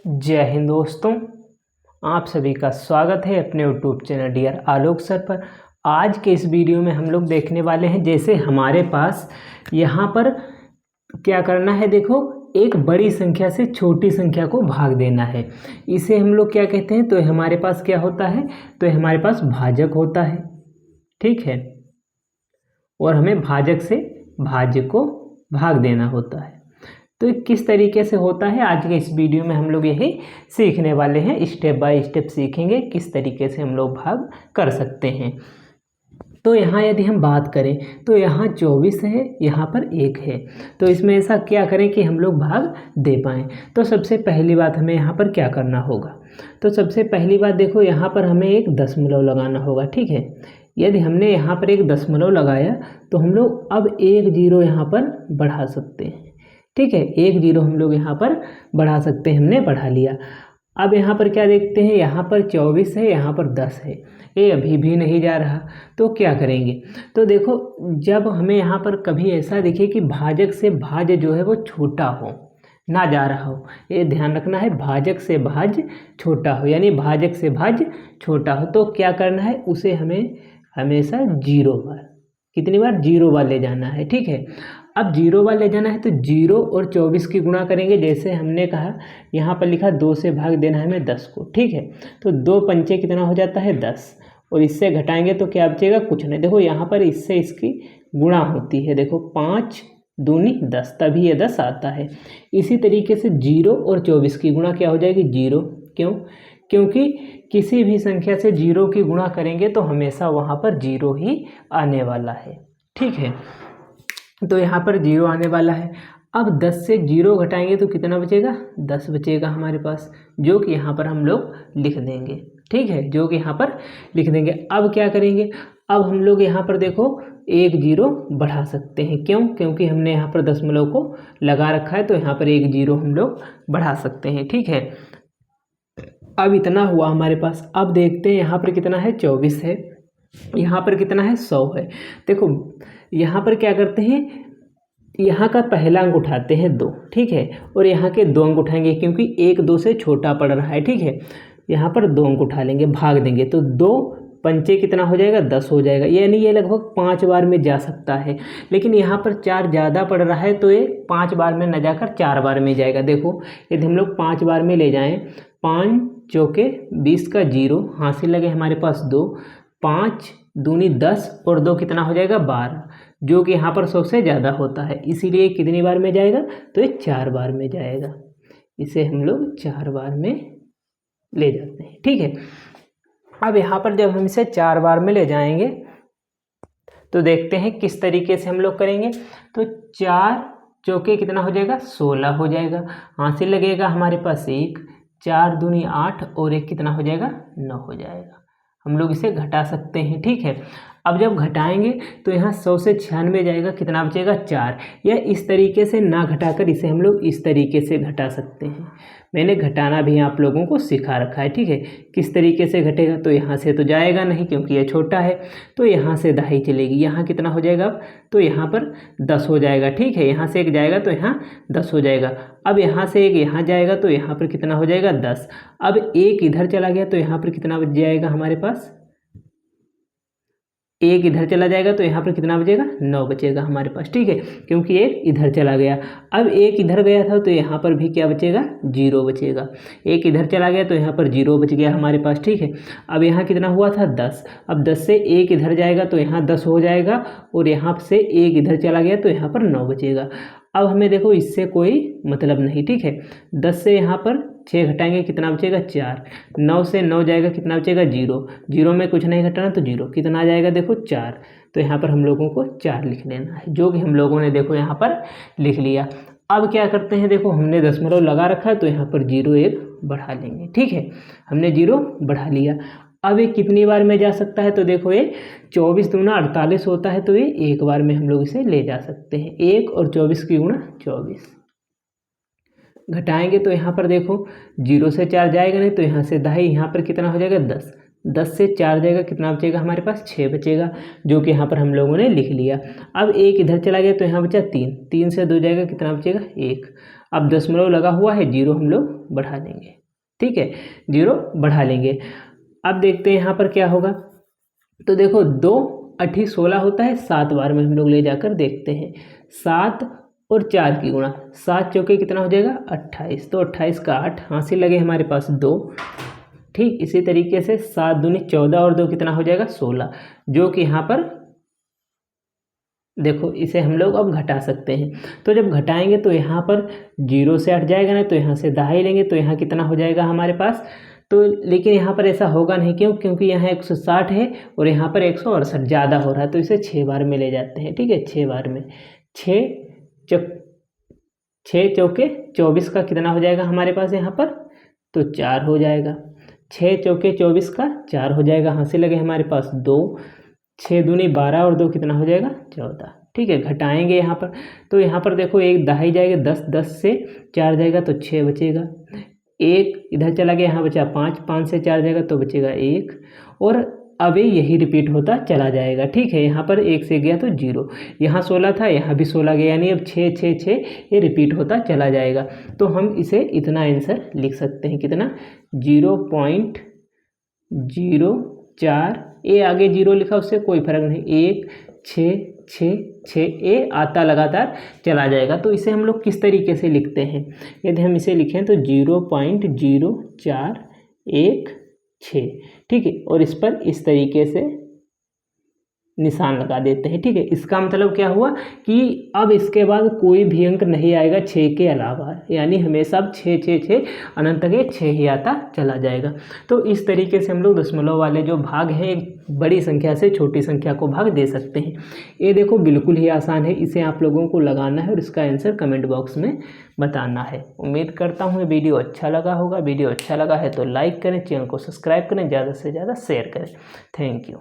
जय हिंद दोस्तों, आप सभी का स्वागत है अपने यूट्यूब चैनल डियर आलोक सर पर। आज के इस वीडियो में हम लोग देखने वाले हैं जैसे हमारे पास यहाँ पर क्या करना है। देखो, एक बड़ी संख्या से छोटी संख्या को भाग देना है। इसे हम लोग क्या कहते हैं, तो हमारे पास क्या होता है, तो हमारे पास भाजक होता है। ठीक है, और हमें भाजक से भाज्य को भाग देना होता है। तो किस तरीके से होता है, आज के इस वीडियो में हम लोग यही सीखने वाले हैं। स्टेप बाय स्टेप सीखेंगे किस तरीके से हम लोग भाग कर सकते हैं। तो यहाँ यदि हम बात करें तो यहाँ 24 है, यहाँ पर 1 है। तो इसमें ऐसा क्या करें कि हम लोग भाग दे पाएँ। तो सबसे पहली बात हमें यहाँ पर क्या करना होगा, तो सबसे पहली बात देखो, यहाँ पर हमें एक दशमलव लगाना होगा। ठीक है, यदि हमने यहाँ पर एक दशमलव लगाया तो हम लोग अब एक जीरो यहाँ पर बढ़ा सकते हैं। ठीक है, एक जीरो हम लोग यहाँ पर बढ़ा सकते हैं, हमने बढ़ा लिया। अब यहाँ पर क्या देखते हैं, यहाँ पर 24 है, यहाँ पर 10 है, ये अभी भी नहीं जा रहा। तो क्या करेंगे, तो देखो, जब हमें यहाँ पर कभी ऐसा दिखे कि भाजक से भाज्य जो है वो छोटा हो, ना जा रहा हो, ये ध्यान रखना है, भाजक से भाज्य छोटा हो, यानी भाजक से भाज्य छोटा हो, तो क्या करना है, उसे हमें हमेशा जीरो बार, कितनी बार, जीरो बार ले जाना है। ठीक है, अब जीरो बार ले जाना है तो जीरो और 24 की गुणा करेंगे। जैसे हमने कहा, यहाँ पर लिखा 2 से भाग देना है हमें 10 को। ठीक है, तो 2 पंचे कितना हो जाता है, 10, और इससे घटाएंगे तो क्या बचेगा, कुछ नहीं। देखो यहाँ पर इससे इसकी गुणा होती है, देखो 5 दूनी 10, तभी ये 10 आता है। इसी तरीके से जीरो और 24 की गुणा क्या हो जाएगी, जीरो। क्यों, क्योंकि किसी भी संख्या से जीरो की गुणा करेंगे तो हमेशा वहाँ पर जीरो ही आने वाला है। ठीक है, तो यहाँ पर जीरो आने वाला है। अब 10 से जीरो घटाएंगे तो कितना बचेगा, 10 बचेगा हमारे पास, जो कि यहाँ पर हम लोग लिख देंगे। ठीक है, जो कि यहाँ पर लिख देंगे। अब क्या करेंगे, अब हम लोग यहाँ पर देखो एक जीरो बढ़ा सकते हैं। क्यों, क्योंकि हमने यहाँ पर दशमलव को लगा रखा है, तो यहाँ पर एक जीरो हम लोग बढ़ा सकते हैं। ठीक है, अब इतना हुआ हमारे पास। अब देखते हैं यहाँ पर कितना है, 24 है, यहाँ पर कितना है, 100 है। देखो यहाँ पर क्या करते हैं, यहाँ का पहला अंक उठाते हैं 2, ठीक है, और यहाँ के 2 अंक उठाएंगे, क्योंकि 1 2 से छोटा पड़ रहा है। ठीक है, यहाँ पर 2 अंक उठा लेंगे, भाग देंगे, तो 2 पंचे कितना हो जाएगा, 10 हो जाएगा। यानी ये लगभग 5 बार में जा सकता है, लेकिन यहाँ पर 4 ज़्यादा पड़ रहा है, तो ये 5 बार में न जाकर 4 बार में जाएगा। देखो, यदि हम लोग 5 बार में ले जाएं, 5 चौके 20 का जीरो, हासिल लगे हमारे पास 2, 5 दूनी 10 और 2 कितना हो जाएगा, 12, जो कि यहाँ पर 100 से ज़्यादा होता है। इसीलिए कितनी बार में जाएगा, तो ये 4 बार में जाएगा। इसे हम लोग 4 बार में ले जाते हैं। ठीक है, अब यहाँ पर जब हम इसे 4 बार में ले जाएंगे तो देखते हैं किस तरीके से हम लोग करेंगे। तो 4 चौके कितना हो जाएगा, 16 हो जाएगा, हासिल लगेगा हमारे पास 1, 4 दूनी 8 और 1 कितना हो जाएगा, 9 हो जाएगा। हम लोग इसे घटा सकते हैं। ठीक है, अब जब घटाएंगे तो यहाँ 100 से 96 जाएगा, कितना बचेगा, 4। या इस तरीके से ना घटाकर इसे हम लोग इस तरीके से घटा सकते हैं। मैंने घटाना भी आप लोगों को सिखा रखा है। ठीक है, किस तरीके से घटेगा, तो यहाँ से तो जाएगा नहीं क्योंकि ये छोटा है, तो यहाँ से दाई चलेगी, यहाँ कितना हो जाएगा, अब तो यहाँ पर 10 हो जाएगा। ठीक है, यहाँ से एक जाएगा तो यहाँ 10 हो जाएगा। अब यहाँ से एक यहाँ जाएगा तो यहाँ पर कितना हो जाएगा, 10। अब एक इधर चला गया तो यहाँ पर कितना बच जाएगा हमारे पास, एक इधर चला जाएगा तो यहाँ पर कितना बचेगा, 9 बचेगा हमारे पास। ठीक है, क्योंकि एक इधर चला गया। अब एक इधर गया था तो यहाँ पर भी क्या बचेगा, 0 बचेगा। एक इधर चला गया तो यहाँ पर 0 बच गया हमारे पास। ठीक है, अब यहाँ कितना हुआ था, 10। अब 10 से एक इधर जाएगा तो यहाँ 10 हो जाएगा, और यहाँ से एक इधर चला गया तो यहाँ पर 9 बचेगा। अब हमें देखो इससे कोई मतलब नहीं। ठीक है, 10 से यहाँ पर 6 घटाएंगे, कितना बचेगा, 4। 9 से 9 जाएगा, कितना बचेगा, 0। 0 में कुछ नहीं घटाना तो 0 कितना आ जाएगा, देखो 4। तो यहाँ पर हम लोगों को 4 लिख लेना है, जो कि हम लोगों ने देखो यहाँ पर लिख लिया। अब क्या करते हैं, देखो हमने दशमलव लगा रखा है तो यहाँ पर 0 1 बढ़ा लेंगे। ठीक है, हमने 0 बढ़ा लिया। अब ये कितनी बार में जा सकता है, तो देखो ये 24 दूना 48 होता है, तो ये एक बार में हम लोग इसे ले जा सकते हैं। 1 और 24 की गुणा 24 घटाएंगे तो यहाँ पर देखो 0 से 4 जाएगा नहीं, तो यहाँ से दाई, यहाँ पर कितना हो जाएगा, 10। 10 से 4 जाएगा, कितना बचेगा हमारे पास 6 बचेगा, जो कि यहाँ पर हम लोगों ने लिख लिया। अब 1 इधर चला गया तो यहाँ बचा 3, 3 से 2 जाएगा, कितना बचेगा 1। अब दशमलव लगा हुआ है, 0 हम लोग बढ़ा लेंगे, ठीक है, 0 बढ़ा लेंगे। अब देखते हैं यहाँ पर क्या होगा। तो देखो 2 8 16 होता है, 7 बार में हम लोग ले जाकर देखते हैं। 7 और 4 की गुणा, 7 चौके कितना हो जाएगा 28, तो 28 का 8, हासिल लगे हमारे पास 2। ठीक इसी तरीके से 7 दूनी 14 और 2 कितना हो जाएगा 16, जो कि यहाँ पर देखो इसे हम लोग अब घटा सकते हैं। तो जब घटाएंगे तो यहाँ पर 0 से 8 जाएगा ना, तो यहाँ से दहाई लेंगे तो यहाँ कितना हो जाएगा हमारे पास। तो लेकिन यहाँ पर ऐसा होगा नहीं, क्यों? क्योंकि यहाँ 160 है और यहाँ पर 168 ज़्यादा हो रहा है, तो इसे 6 बार में ले जाते हैं, ठीक है। 6 बार में 6 चौके 24 का कितना हो जाएगा हमारे पास यहाँ पर, तो 4 हो जाएगा। 6 चौके 24 का 4 हो जाएगा, हासिल लगे हमारे पास 2। 6 दूनी 12 और 2 कितना हो जाएगा 14, ठीक है। घटाएंगे यहाँ पर, तो यहाँ पर देखो 1 दहाई जाएगा, 10 10 से 4 जाएगा तो 6 बचेगा। 1 इधर चला गया, यहाँ बचा 5, 5 से 4 जाएगा तो बचेगा 1, और अब यही रिपीट होता चला जाएगा, ठीक है। यहाँ पर 1 से गया तो 0, यहाँ 16 था, यहाँ भी 16 गया, यानी अब 6 6 6 ये रिपीट होता चला जाएगा। तो हम इसे इतना आंसर लिख सकते हैं, कितना 0.04। ए आगे 0 लिखा, उससे कोई फर्क नहीं, 1 6 6 6 ए आता लगातार चला जाएगा। तो इसे हम लोग किस तरीके से लिखते हैं, यदि हम इसे लिखें तो 0.0416, ठीक है, और इस पर इस तरीके से निशान लगा देते हैं, ठीक है। इसका मतलब क्या हुआ कि अब इसके बाद कोई भी अंक नहीं आएगा 6 के अलावा, यानी हमेशा अब 6 6 6 अनंत तक 6 ही आता चला जाएगा। तो इस तरीके से हम लोग दशमलव वाले जो भाग हैं, एक बड़ी संख्या से छोटी संख्या को भाग दे सकते हैं। ये देखो बिल्कुल ही आसान है, इसे आप लोगों को लगाना है और इसका आंसर कमेंट बॉक्स में बताना है। उम्मीद करता हूँ वीडियो अच्छा लगा होगा। वीडियो अच्छा लगा है तो लाइक करें, चैनल को सब्सक्राइब करें, ज़्यादा से ज़्यादा शेयर करें। Thank you.